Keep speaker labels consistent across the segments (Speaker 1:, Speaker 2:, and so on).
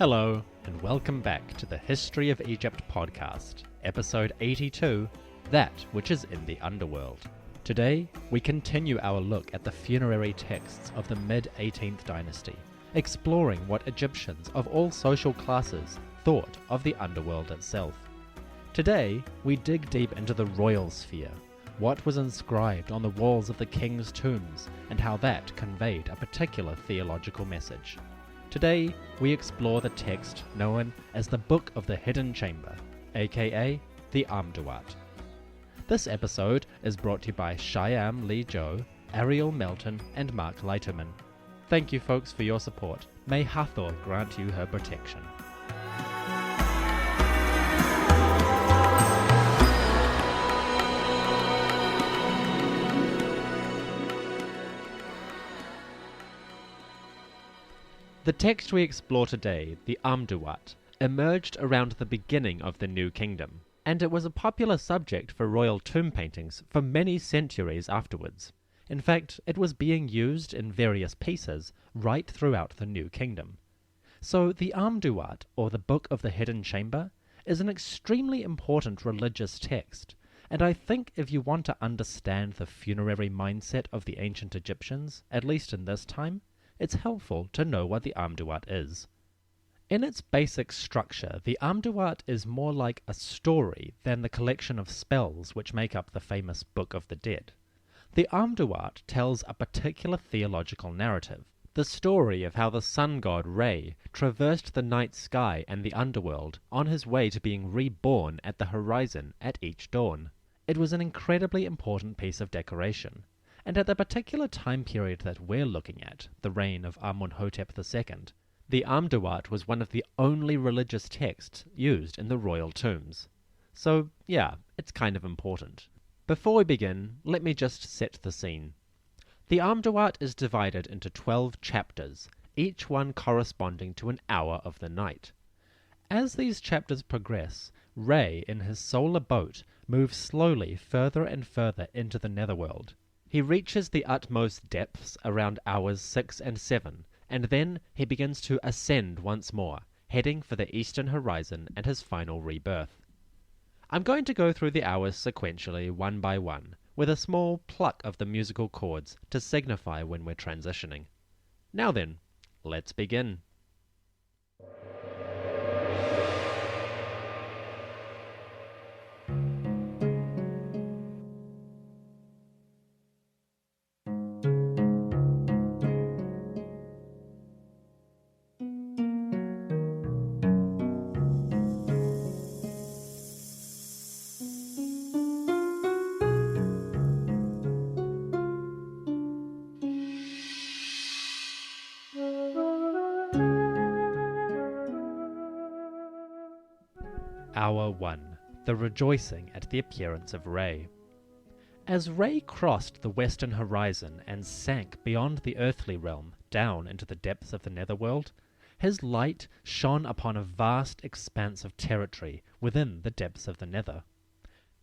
Speaker 1: Hello, and welcome back to the History of Egypt podcast, episode 82, That Which is in the Underworld. Today, we continue our look at the funerary texts of the mid-18th dynasty, exploring what Egyptians of all social classes thought of the underworld itself. Today, we dig deep into the royal sphere, what was inscribed on the walls of the king's tombs, and how that conveyed a particular theological message. Today, we explore the text known as the Book of the Hidden Chamber, aka the Amduat. This episode is brought to you by Shyam Lee Jo, Ariel Melton, and Mark Leiterman. Thank you folks for your support. May Hathor grant you her protection. The text we explore today, the Amduat, emerged around the beginning of the New Kingdom, and it was a popular subject for royal tomb paintings for many centuries afterwards. In fact, it was being used in various pieces right throughout the New Kingdom. So the Amduat, or the Book of the Hidden Chamber, is an extremely important religious text, and I think if you want to understand the funerary mindset of the ancient Egyptians, at least in this time, it's helpful to know what the Amduat is. In its basic structure, the Amduat is more like a story than the collection of spells which make up the famous Book of the Dead. The Amduat tells a particular theological narrative, the story of how the sun god Re traversed the night sky and the underworld on his way to being reborn at the horizon at each dawn. It was an incredibly important piece of decoration. And at the particular time period that we're looking at, the reign of Amenhotep II, the Amduat was one of the only religious texts used in the royal tombs. So, yeah, it's kind of important. Before we begin, let me just set the scene. The Amduat is divided into 12 chapters, each one corresponding to an hour of the night. As these chapters progress, Re, in his solar boat, moves slowly further and further into the Netherworld. He reaches the utmost depths around hours 6 and 7, and then he begins to ascend once more, heading for the eastern horizon and his final rebirth. I'm going to go through the hours sequentially one by one, with a small pluck of the musical chords to signify when we're transitioning. Now then, let's begin. Hour 1. The rejoicing at the appearance of Re. As Re crossed the western horizon and sank beyond the earthly realm down into the depths of the Netherworld, his light shone upon a vast expanse of territory within the depths of the Nether.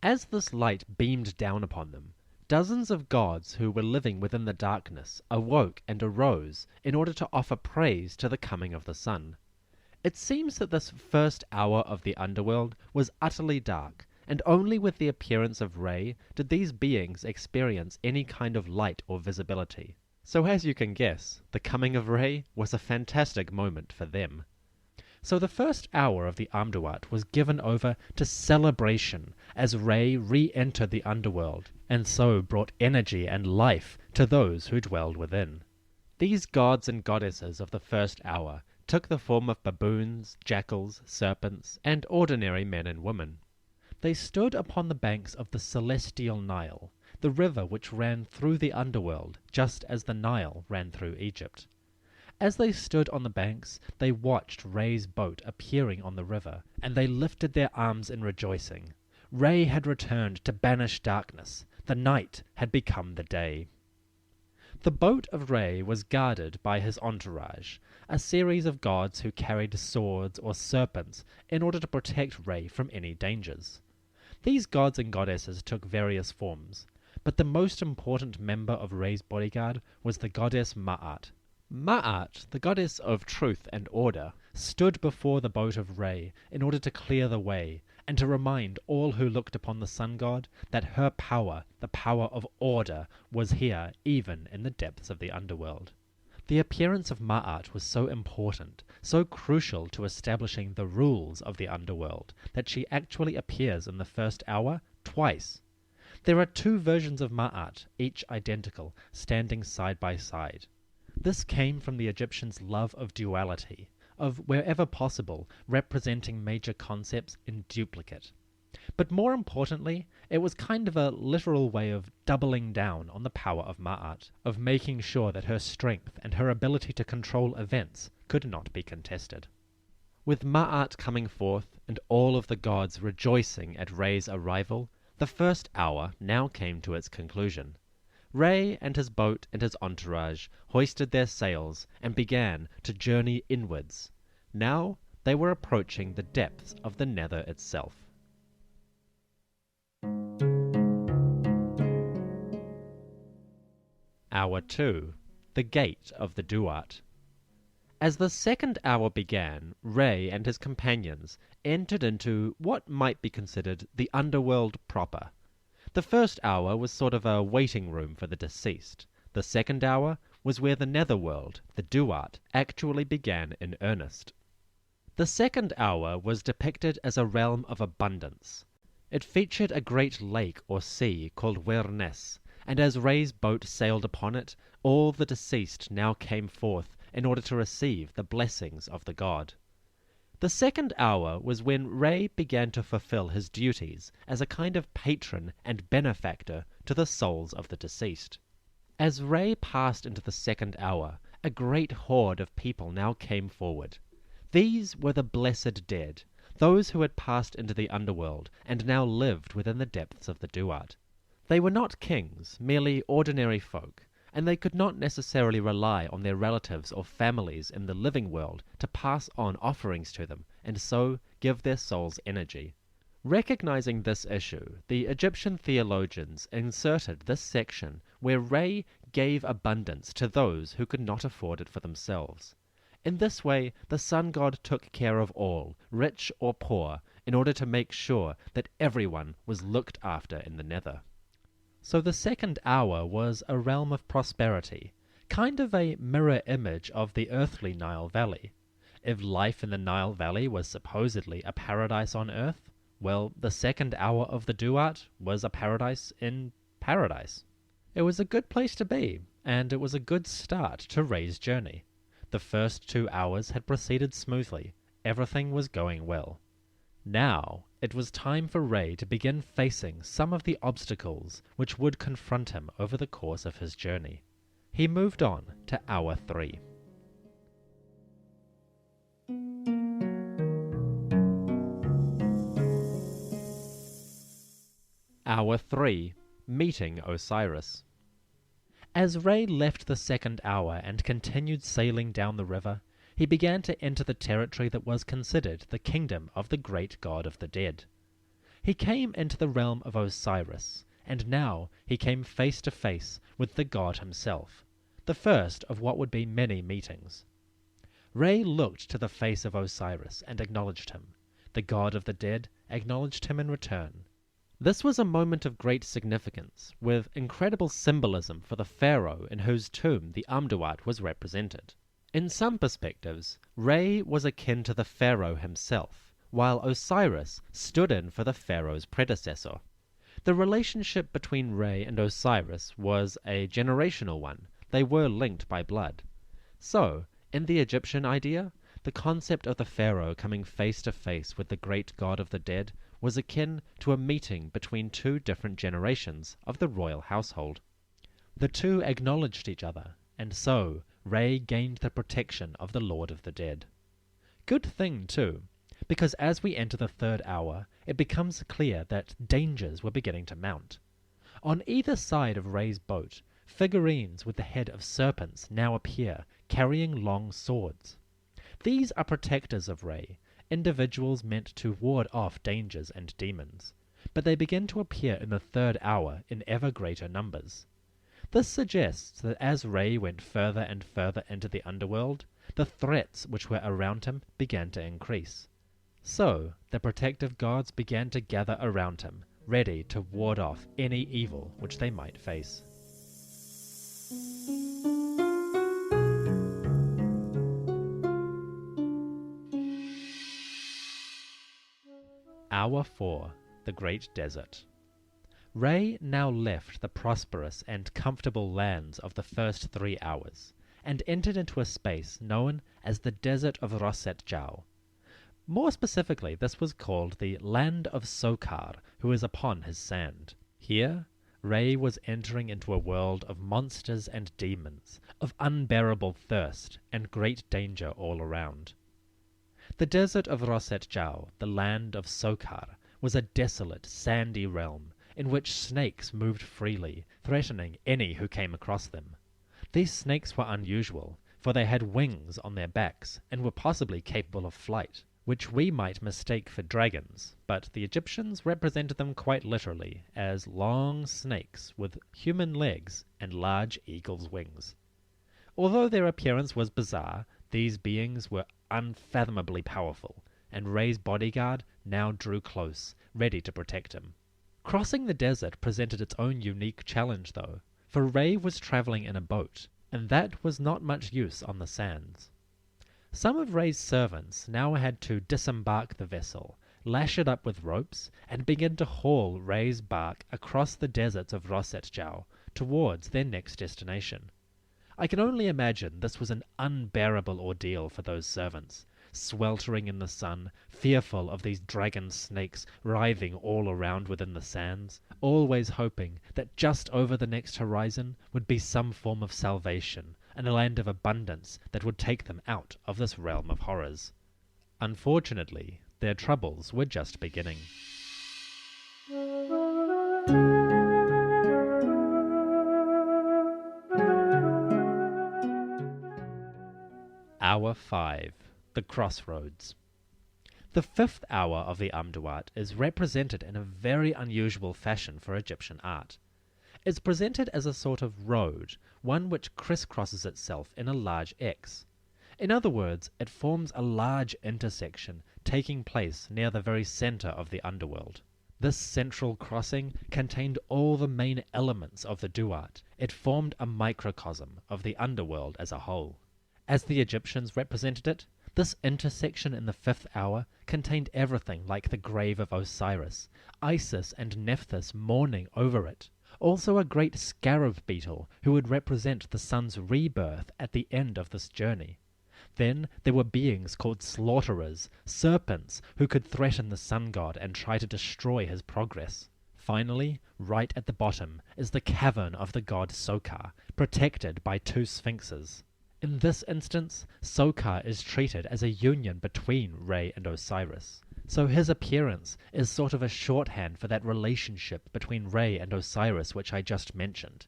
Speaker 1: As this light beamed down upon them, dozens of gods who were living within the darkness awoke and arose in order to offer praise to the coming of the sun. It seems that this first hour of the underworld was utterly dark, and only with the appearance of Re did these beings experience any kind of light or visibility. So as you can guess, the coming of Re was a fantastic moment for them. So the first hour of the Amduat was given over to celebration as Re re-entered the underworld, and so brought energy and life to those who dwelled within. These gods and goddesses of the first hour took the form of baboons, jackals, serpents, and ordinary men and women. They stood upon the banks of the celestial Nile, the river which ran through the underworld, just as the Nile ran through Egypt. As they stood on the banks, they watched Re's boat appearing on the river, and they lifted their arms in rejoicing. Re had returned to banish darkness. The night had become the day. The boat of Re was guarded by his entourage, a series of gods who carried swords or serpents in order to protect Re from any dangers. These gods and goddesses took various forms, but the most important member of Re's bodyguard was the goddess Ma'at. Ma'at, the goddess of truth and order, stood before the boat of Re in order to clear the way, and to remind all who looked upon the sun god that her power, the power of order, was here even in the depths of the underworld. The appearance of Ma'at was so important, so crucial to establishing the rules of the underworld, that she actually appears in the first hour twice. There are two versions of Ma'at, each identical, standing side by side. This came from the Egyptians' love of duality, of, wherever possible, representing major concepts in duplicate. But more importantly, it was kind of a literal way of doubling down on the power of Ma'at, of making sure that her strength and her ability to control events could not be contested. With Ma'at coming forth, and all of the gods rejoicing at Re's arrival, the first hour now came to its conclusion. Re and his boat and his entourage hoisted their sails and began to journey inwards. Now they were approaching the depths of the nether itself. Hour 2. The Gate of the Duat. As the second hour began, Re and his companions entered into what might be considered the underworld proper. The first hour was sort of a waiting room for the deceased. The second hour was where the Netherworld, the Duat, actually began in earnest. The second hour was depicted as a realm of abundance. It featured a great lake or sea called Werness, and as Re's boat sailed upon it, all the deceased now came forth in order to receive the blessings of the god. The second hour was when Re began to fulfill his duties as a kind of patron and benefactor to the souls of the deceased. As Re passed into the second hour, a great horde of people now came forward. These were the blessed dead, those who had passed into the underworld and now lived within the depths of the Duat. They were not kings, merely ordinary folk, and they could not necessarily rely on their relatives or families in the living world to pass on offerings to them, and so give their souls energy. Recognizing this issue, the Egyptian theologians inserted this section where Re gave abundance to those who could not afford it for themselves. In this way, the sun god took care of all, rich or poor, in order to make sure that everyone was looked after in the nether. So the second hour was a realm of prosperity, kind of a mirror image of the earthly Nile Valley. If life in the Nile Valley was supposedly a paradise on earth, well, the second hour of the Duat was a paradise in paradise. It was a good place to be, and it was a good start to Re's journey. The first 2 hours had proceeded smoothly. Everything was going well. Now it was time for Re to begin facing some of the obstacles which would confront him over the course of his journey. He moved on to Hour 3. Hour 3. Meeting Osiris. As Re left the second hour and continued sailing down the river, he began to enter the territory that was considered the kingdom of the great god of the dead. He came into the realm of Osiris, and now he came face to face with the god himself, the first of what would be many meetings. Re looked to the face of Osiris and acknowledged him. The god of the dead acknowledged him in return. This was a moment of great significance, with incredible symbolism for the pharaoh in whose tomb the Amduat was represented. In some perspectives, Re was akin to the pharaoh himself, while Osiris stood in for the pharaoh's predecessor. The relationship between Re and Osiris was a generational one. They were linked by blood. So, in the Egyptian idea, the concept of the pharaoh coming face to face with the great god of the dead was akin to a meeting between two different generations of the royal household. The two acknowledged each other, and so Re gained the protection of the Lord of the Dead. Good thing, too, because as we enter the third hour, it becomes clear that dangers were beginning to mount. On either side of Re's boat, figurines with the head of serpents now appear, carrying long swords. These are protectors of Re, individuals meant to ward off dangers and demons, but they begin to appear in the third hour in ever greater numbers. This suggests that as Ray went further and further into the underworld, the threats which were around him began to increase. So, the protective gods began to gather around him, ready to ward off any evil which they might face. Hour 4. The Great Desert. Ray now left the prosperous and comfortable lands of the first 3 hours, and entered into a space known as the Desert of Roset Jau. More specifically, this was called the Land of Sokar, who is upon his sand. Here, Ray was entering into a world of monsters and demons, of unbearable thirst and great danger all around. The Desert of Roset Jau, the Land of Sokar, was a desolate, sandy realm in which snakes moved freely, threatening any who came across them. These snakes were unusual, for they had wings on their backs and were possibly capable of flight, which we might mistake for dragons, but the Egyptians represented them quite literally as long snakes with human legs and large eagle's wings. Although their appearance was bizarre, these beings were unfathomably powerful, and Ray's bodyguard now drew close, ready to protect him. Crossing the desert presented its own unique challenge, though, for Ray was traveling in a boat, and that was not much use on the sands. Some of Ray's servants now had to disembark the vessel, lash it up with ropes, and begin to haul Ray's bark across the deserts of Roset Jau towards their next destination. I can only imagine this was an unbearable ordeal for those servants, sweltering in the sun, fearful of these dragon snakes writhing all around within the sands, always hoping that just over the next horizon would be some form of salvation and a land of abundance that would take them out of this realm of horrors. Unfortunately, their troubles were just beginning. Hour 5. The Crossroads. The 5th hour of the Amduat is represented in a very unusual fashion for Egyptian art. It's presented as a sort of road, one which crisscrosses itself in a large X. In other words, it forms a large intersection taking place near the very center of the underworld. This central crossing contained all the main elements of the Duat. It formed a microcosm of the underworld as a whole. As the Egyptians represented it, this intersection in the 5th hour contained everything like the grave of Osiris, Isis and Nephthys mourning over it, also a great scarab beetle who would represent the sun's rebirth at the end of this journey. Then there were beings called slaughterers, serpents who could threaten the sun god and try to destroy his progress. Finally, right at the bottom is the cavern of the god Sokar, protected by 2 sphinxes. In this instance, Sokar is treated as a union between Re and Osiris, so his appearance is sort of a shorthand for that relationship between Re and Osiris which I just mentioned.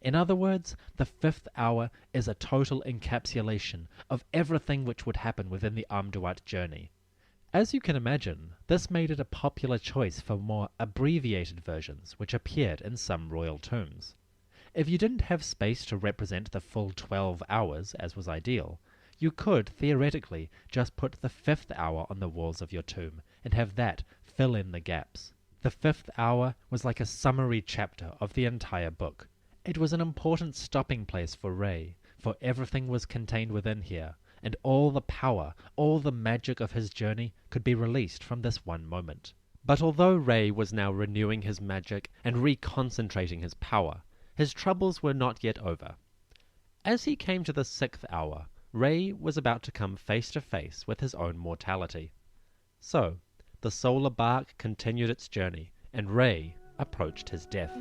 Speaker 1: In other words, the 5th hour is a total encapsulation of everything which would happen within the Amduat journey. As you can imagine, this made it a popular choice for more abbreviated versions which appeared in some royal tombs. If you didn't have space to represent the full 12 hours, as was ideal, you could, theoretically, just put the 5th hour on the walls of your tomb, and have that fill in the gaps. The 5th hour was like a summary chapter of the entire book. It was an important stopping place for Re, for everything was contained within here, and all the power, all the magic of his journey could be released from this one moment. But although Re was now renewing his magic and reconcentrating his power, his troubles were not yet over. As he came to the 6th hour, Re was about to come face to face with his own mortality. So, the solar bark continued its journey, and Re approached his death.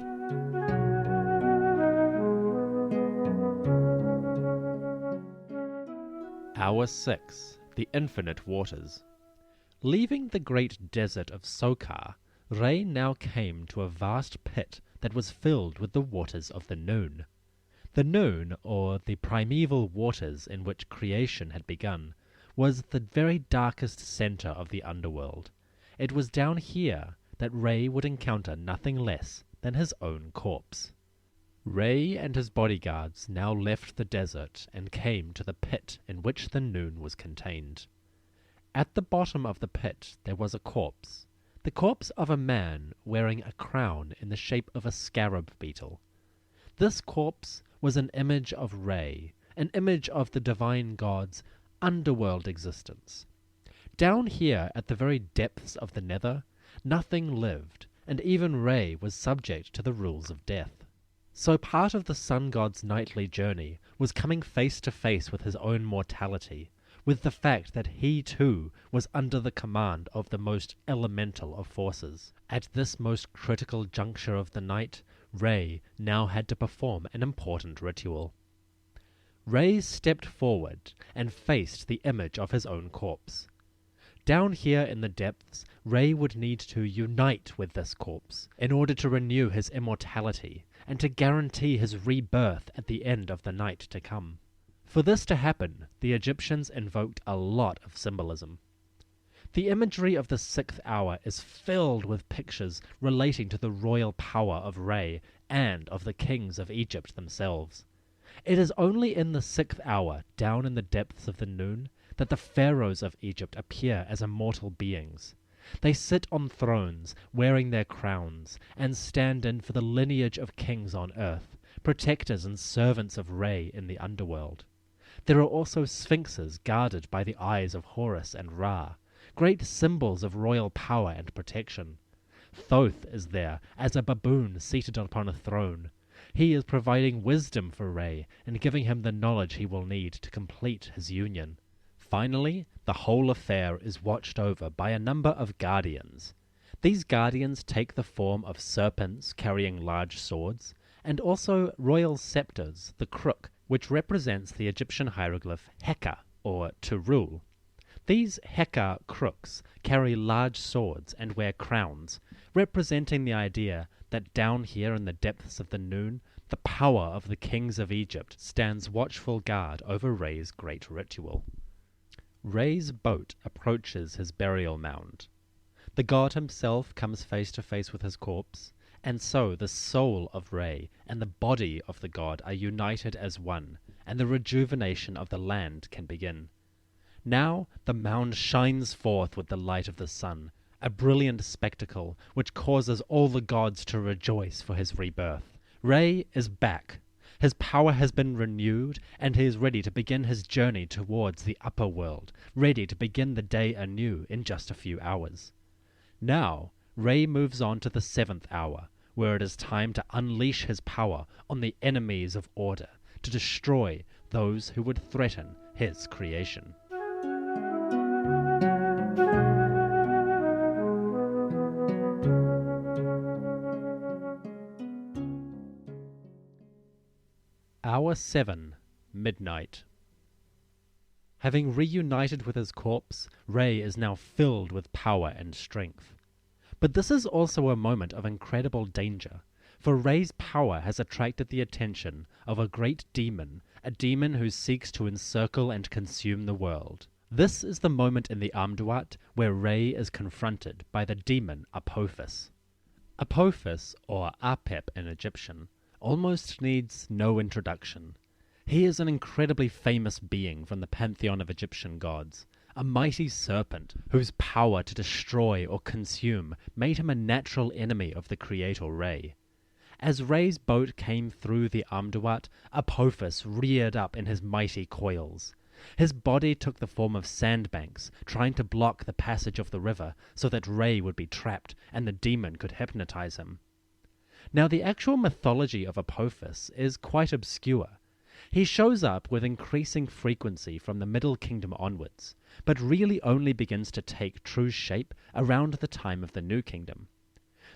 Speaker 1: Hour 6. The Infinite Waters. Leaving the great desert of Sokar, Re now came to a vast pit that was filled with the waters of the Noon. The Noon, or the primeval waters in which creation had begun, was the very darkest center of the underworld. It was down here that Re would encounter nothing less than his own corpse. Re and his bodyguards now left the desert and came to the pit in which the Noon was contained. At the bottom of the pit there was a corpse, the corpse of a man wearing a crown in the shape of a scarab beetle. This corpse was an image of Re, an image of the divine god's underworld existence. Down here at the very depths of the nether, nothing lived, and even Re was subject to the rules of death. So part of the sun god's nightly journey was coming face to face with his own mortality, with the fact that he too was under the command of the most elemental of forces. At this most critical juncture of the night, Re now had to perform an important ritual. Re stepped forward and faced the image of his own corpse. Down here in the depths, Re would need to unite with this corpse in order to renew his immortality and to guarantee his rebirth at the end of the night to come. For this to happen, the Egyptians invoked a lot of symbolism. The imagery of the 6th hour is filled with pictures relating to the royal power of Re and of the kings of Egypt themselves. It is only in the 6th hour, down in the depths of the Noon, that the pharaohs of Egypt appear as immortal beings. They sit on thrones, wearing their crowns, and stand in for the lineage of kings on earth, protectors and servants of Re in the underworld. There are also sphinxes guarded by the eyes of Horus and Ra, great symbols of royal power and protection. Thoth is there as a baboon seated upon a throne. He is providing wisdom for Re and giving him the knowledge he will need to complete his union. Finally, the whole affair is watched over by a number of guardians. These guardians take the form of serpents carrying large swords, and also royal scepters, the crook, which represents the Egyptian hieroglyph Heka, or to rule. These Heka crooks carry large swords and wear crowns, representing the idea that down here in the depths of the Noon, the power of the kings of Egypt stands watchful guard over Re's great ritual. Re's boat approaches his burial mound. The god himself comes face to face with his corpse, and so the soul of Re and the body of the god are united as one, and the rejuvenation of the land can begin. Now the mound shines forth with the light of the sun, a brilliant spectacle which causes all the gods to rejoice for his rebirth. Re is back. His power has been renewed, and he is ready to begin his journey towards the upper world, ready to begin the day anew in just a few hours. Now, Re moves on to the 7th hour, where it is time to unleash his power on the enemies of order, to destroy those who would threaten his creation. Hour 7, midnight. Having reunited with his corpse, Re is now filled with power and strength. But this is also a moment of incredible danger, for Re's power has attracted the attention of a great demon, a demon who seeks to encircle and consume the world. This is the moment in the Amduat where Re is confronted by the demon Apophis. Apophis, or Apep in Egyptian, almost needs no introduction. He is an incredibly famous being from the pantheon of Egyptian gods, a mighty serpent whose power to destroy or consume made him a natural enemy of the creator Re. As Re's boat came through the Amduat, Apophis reared up in his mighty coils. His body took the form of sandbanks, trying to block the passage of the river so that Re would be trapped and the demon could hypnotize him. Now, the actual mythology of Apophis is quite obscure. He shows up with increasing frequency from the Middle Kingdom onwards, but really only begins to take true shape around the time of the New Kingdom.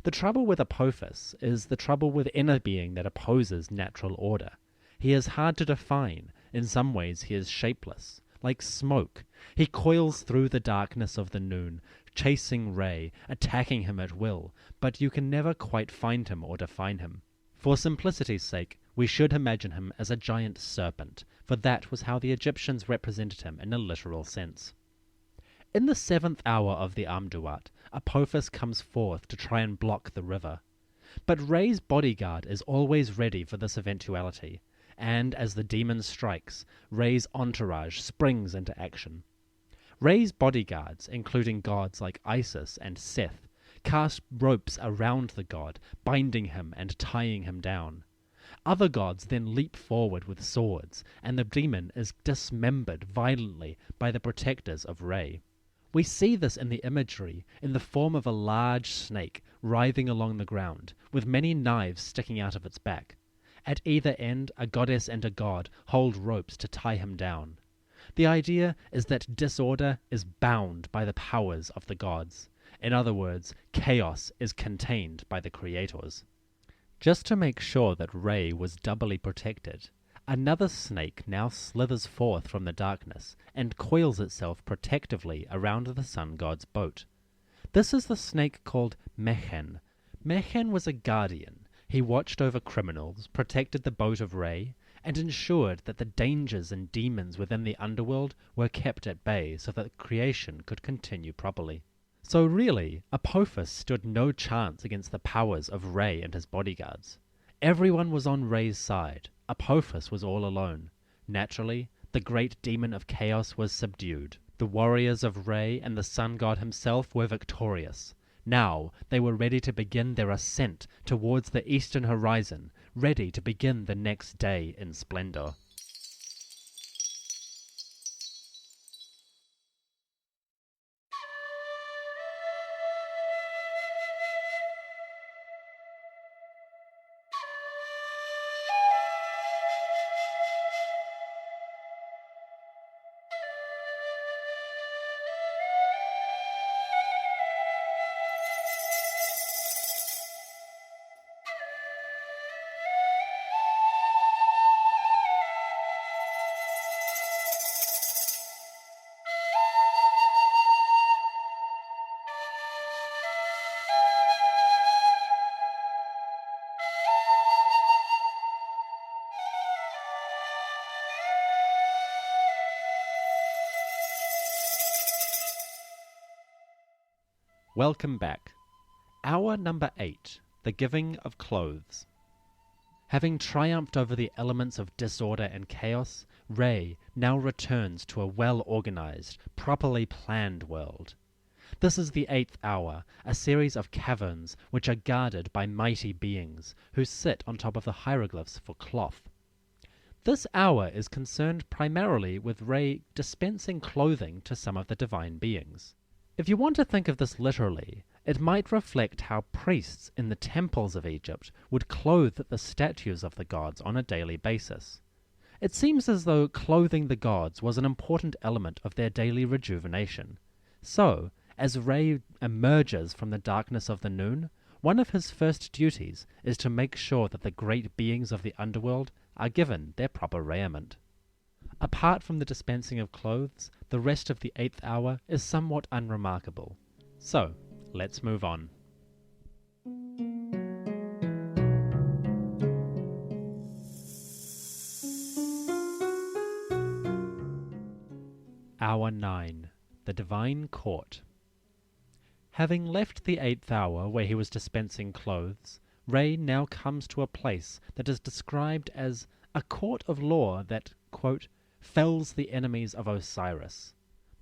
Speaker 1: The trouble with Apophis is the trouble with any being that opposes natural order. He is hard to define. In some ways he is shapeless, like smoke. He coils through the darkness of the Noon, chasing Re, attacking him at will, but you can never quite find him or define him. For simplicity's sake, we should imagine him as a giant serpent, for that was how the Egyptians represented him in a literal sense. In the 7th hour of the Amduat, Apophis comes forth to try and block the river. But Ray's bodyguard is always ready for this eventuality, and as the demon strikes, Ray's entourage springs into action. Ray's bodyguards, including gods like Isis and Seth, cast ropes around the god, binding him and tying him down. Other gods then leap forward with swords, and the demon is dismembered violently by the protectors of Ray. We see this in the imagery in the form of a large snake writhing along the ground, with many knives sticking out of its back. At either end, a goddess and a god hold ropes to tie him down. The idea is that disorder is bound by the powers of the gods. In other words, chaos is contained by the creators. Just to make sure that Ray was doubly protected, another snake now slithers forth from the darkness and coils itself protectively around the sun god's boat. This is the snake called Mehen. Mehen was a guardian. He watched over criminals, protected the boat of Ray, and ensured that the dangers and demons within the underworld were kept at bay so that creation could continue properly. So really, Apophis stood no chance against the powers of Ray and his bodyguards. Everyone was on Ray's side. Apophis was all alone. Naturally, the great demon of chaos was subdued. The warriors of Ray and the sun god himself were victorious. Now they were ready to begin their ascent towards the eastern horizon, ready to begin the next day in splendor. Welcome back. Hour number 8, the giving of clothes. Having triumphed over the elements of disorder and chaos, Ray now returns to a well-organized, properly planned world. This is the 8th hour, a series of caverns which are guarded by mighty beings who sit on top of the hieroglyphs for cloth. This hour is concerned primarily with Ray dispensing clothing to some of the divine beings. If you want to think of this literally, it might reflect how priests in the temples of Egypt would clothe the statues of the gods on a daily basis. It seems as though clothing the gods was an important element of their daily rejuvenation. So, as Ray emerges from the darkness of the noon, one of his first duties is to make sure that the great beings of the underworld are given their proper raiment. Apart from the dispensing of clothes, the rest of the 8th hour is somewhat unremarkable. So, let's move on. Hour 9. The Divine Court. Having left the 8th hour where he was dispensing clothes, Ray now comes to a place that is described as a court of law that, quote, fells the enemies of Osiris.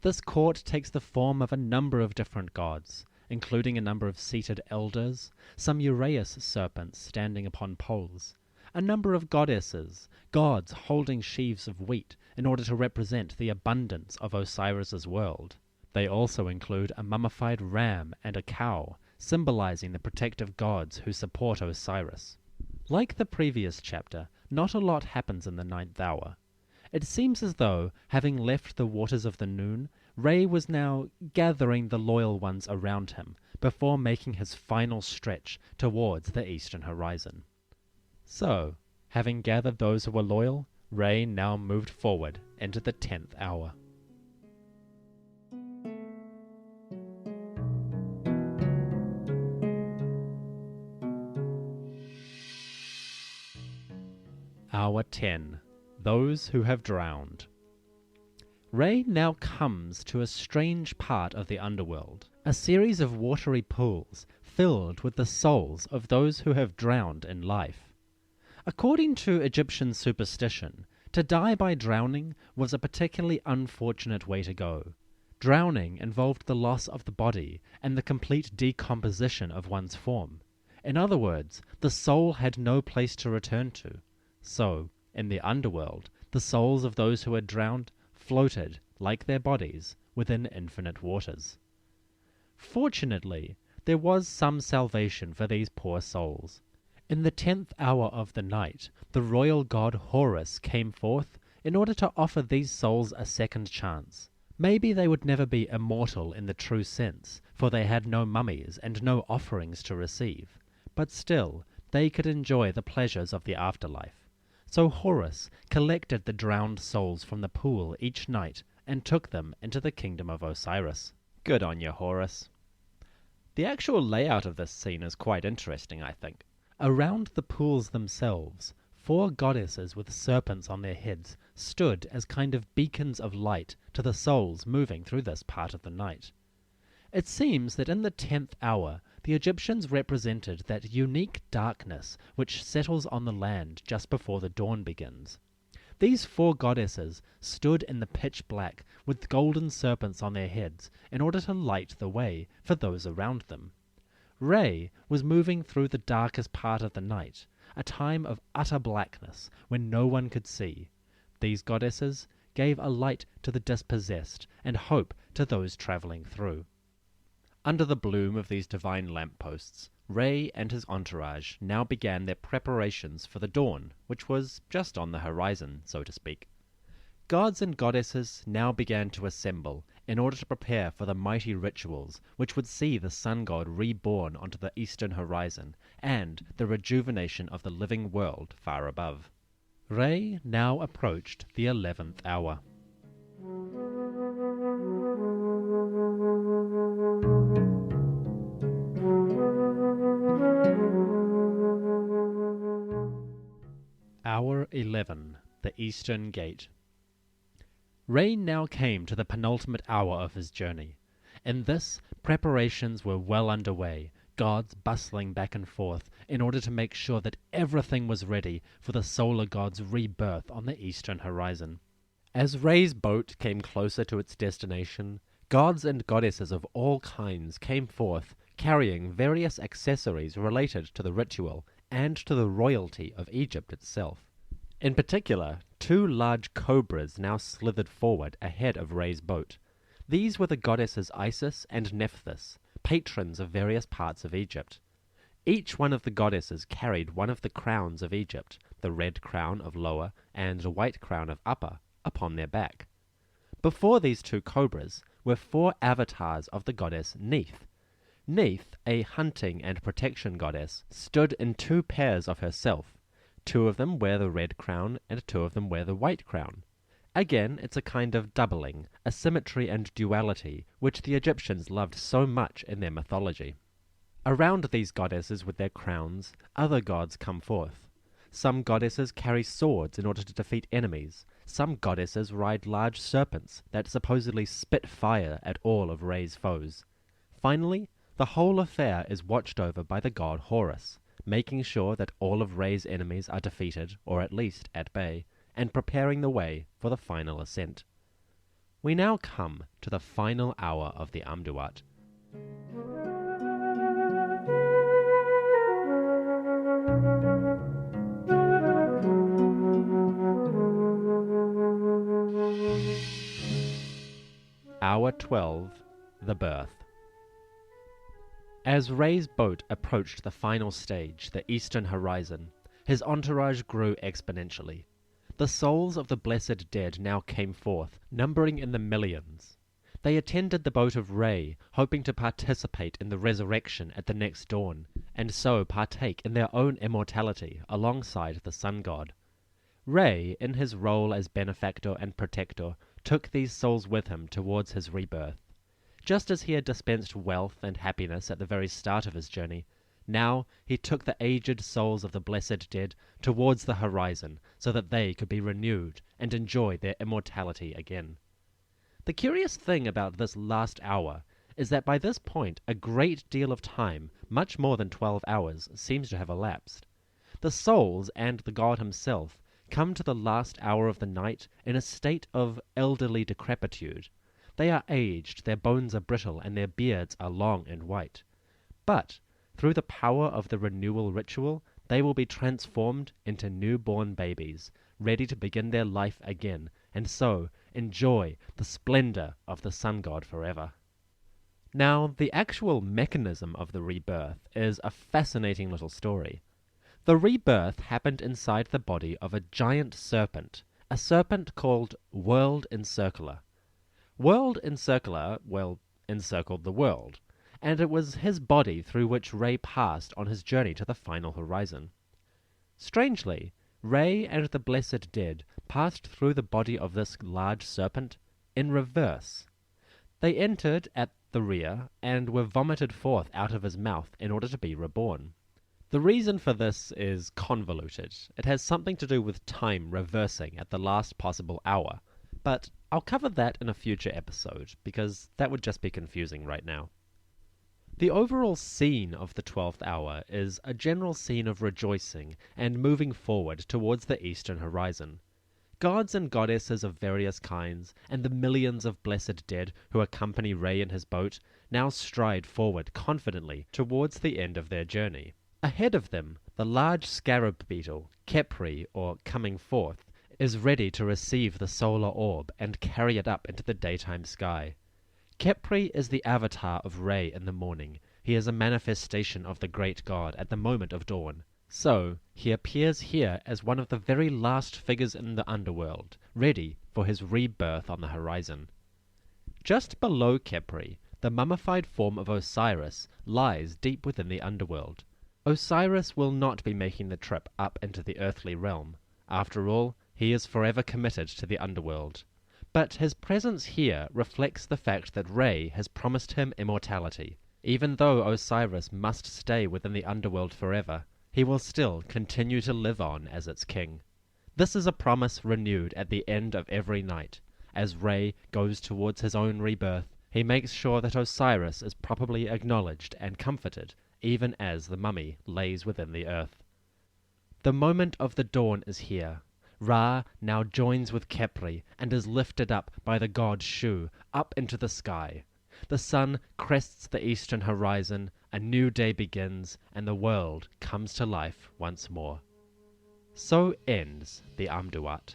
Speaker 1: This court takes the form of a number of different gods, including a number of seated elders, some uraeus serpents standing upon poles, a number of goddesses, gods holding sheaves of wheat in order to represent the abundance of Osiris's world. They also include a mummified ram and a cow, symbolizing the protective gods who support Osiris. Like the previous chapter, not a lot happens in the 9th hour. It seems as though, having left the waters of the noon, Ray was now gathering the loyal ones around him before making his final stretch towards the eastern horizon. So, having gathered those who were loyal, Ray now moved forward into the 10th hour. Hour 10. Those who have drowned. Ray now comes to a strange part of the underworld. A series of watery pools filled with the souls of those who have drowned in life. According to Egyptian superstition, to die by drowning was a particularly unfortunate way to go. Drowning involved the loss of the body and the complete decomposition of one's form. In other words, the soul had no place to return to. So, in the underworld, the souls of those who had drowned floated, like their bodies, within infinite waters. Fortunately, there was some salvation for these poor souls. In the 10th hour of the night, the royal god Horus came forth in order to offer these souls a second chance. Maybe they would never be immortal in the true sense, for they had no mummies and no offerings to receive, but still they could enjoy the pleasures of the afterlife. So Horus collected the drowned souls from the pool each night and took them into the kingdom of Osiris. Good on you, Horus. The actual layout of this scene is quite interesting, I think. Around the pools themselves, 4 goddesses with serpents on their heads stood as kind of beacons of light to the souls moving through this part of the night. It seems that in the 10th hour, the Egyptians represented that unique darkness which settles on the land just before the dawn begins. These 4 goddesses stood in the pitch black with golden serpents on their heads in order to light the way for those around them. Re was moving through the darkest part of the night, a time of utter blackness when no one could see. These goddesses gave a light to the dispossessed and hope to those travelling through. Under the bloom of these divine lampposts, Re and his entourage now began their preparations for the dawn, which was just on the horizon, so to speak. Gods and goddesses now began to assemble in order to prepare for the mighty rituals which would see the sun god reborn onto the eastern horizon and the rejuvenation of the living world far above. Re now approached the 11th hour. Hour 11, the Eastern Gate. Re now came to the penultimate hour of his journey. In this, preparations were well underway, gods bustling back and forth in order to make sure that everything was ready for the solar god's rebirth on the eastern horizon. As Re's boat came closer to its destination, gods and goddesses of all kinds came forth carrying various accessories related to the ritual and to the royalty of Egypt itself. In particular, 2 large cobras now slithered forward ahead of Re's boat. These were the goddesses Isis and Nephthys, patrons of various parts of Egypt. Each one of the goddesses carried one of the crowns of Egypt, the red crown of Lower and the white crown of Upper, upon their back. Before these 2 cobras were 4 avatars of the goddess Neith. Neith, a hunting and protection goddess, stood in 2 pairs of herself. 2 of them wear the red crown and 2 of them wear the white crown. Again, it's a kind of doubling, a symmetry and duality which the Egyptians loved so much in their mythology. Around these goddesses with their crowns, other gods come forth. Some goddesses carry swords in order to defeat enemies. Some goddesses ride large serpents that supposedly spit fire at all of Re's foes. Finally, the whole affair is watched over by the god Horus, making sure that all of Re's enemies are defeated, or at least at bay, and preparing the way for the final ascent. We now come to the final hour of the Amduat. Hour 12, the birth. As Re's boat approached the final stage, the eastern horizon, his entourage grew exponentially. The souls of the blessed dead now came forth, numbering in the millions. They attended the boat of Re, hoping to participate in the resurrection at the next dawn, and so partake in their own immortality alongside the sun god. Re, in his role as benefactor and protector, took these souls with him towards his rebirth. Just as he had dispensed wealth and happiness at the very start of his journey, now he took the aged souls of the blessed dead towards the horizon so that they could be renewed and enjoy their immortality again. The curious thing about this last hour is that by this point a great deal of time, much more than 12 hours, seems to have elapsed. The souls and the god himself come to the last hour of the night in a state of elderly decrepitude. They are aged, their bones are brittle, and their beards are long and white. But, through the power of the renewal ritual, they will be transformed into newborn babies, ready to begin their life again, and so enjoy the splendor of the sun god forever. Now, the actual mechanism of the rebirth is a fascinating little story. The rebirth happened inside the body of a giant serpent, a serpent called World Encircler. World Encircler, well, encircled the world, and it was his body through which Ray passed on his journey to the final horizon. Strangely, Ray and the blessed dead passed through the body of this large serpent in reverse. They entered at the rear and were vomited forth out of his mouth in order to be reborn. The reason for this is convoluted. It has something to do with time reversing at the last possible hour, but I'll cover that in a future episode, because that would just be confusing right now. The overall scene of the 12th hour is a general scene of rejoicing and moving forward towards the eastern horizon. Gods and goddesses of various kinds, and the millions of blessed dead who accompany Ray in his boat, now stride forward confidently towards the end of their journey. Ahead of them, the large scarab beetle, Khepri, or Coming Forth, is ready to receive the solar orb and carry it up into the daytime sky. Khepri is the avatar of Ray in the morning. He is a manifestation of the great god at the moment of dawn. So, he appears here as one of the very last figures in the Underworld, ready for his rebirth on the horizon. Just below Khepri, the mummified form of Osiris lies deep within the Underworld. Osiris will not be making the trip up into the earthly realm. After all, he is forever committed to the Underworld. But his presence here reflects the fact that Ray has promised him immortality. Even though Osiris must stay within the Underworld forever, he will still continue to live on as its king. This is a promise renewed at the end of every night. As Ray goes towards his own rebirth, he makes sure that Osiris is properly acknowledged and comforted, even as the mummy lays within the earth. The moment of the dawn is here. Ra now joins with Khepri and is lifted up by the god Shu up into the sky. The sun crests the eastern horizon, a new day begins, and the world comes to life once more. So ends the Amduat.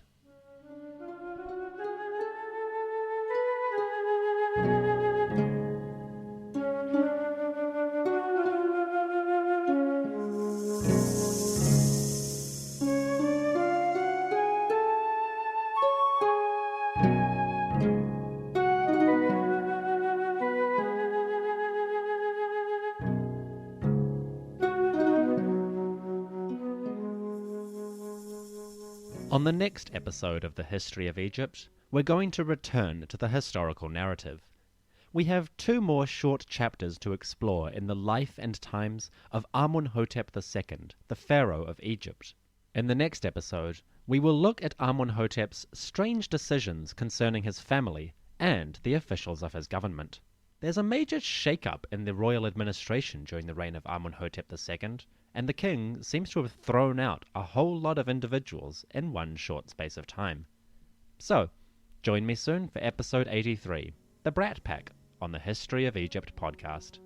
Speaker 1: On the next episode of the History of Egypt, we're going to return to the historical narrative. We have 2 more short chapters to explore in the life and times of Amun-hotep II, the Pharaoh of Egypt. In the next episode, we will look at Amun-hotep's strange decisions concerning his family and the officials of his government. There's a major shake-up in the royal administration during the reign of Amun-hotep II, and the king seems to have thrown out a whole lot of individuals in one short space of time. So, join me soon for episode 83, The Brat Pack, on the History of Egypt podcast.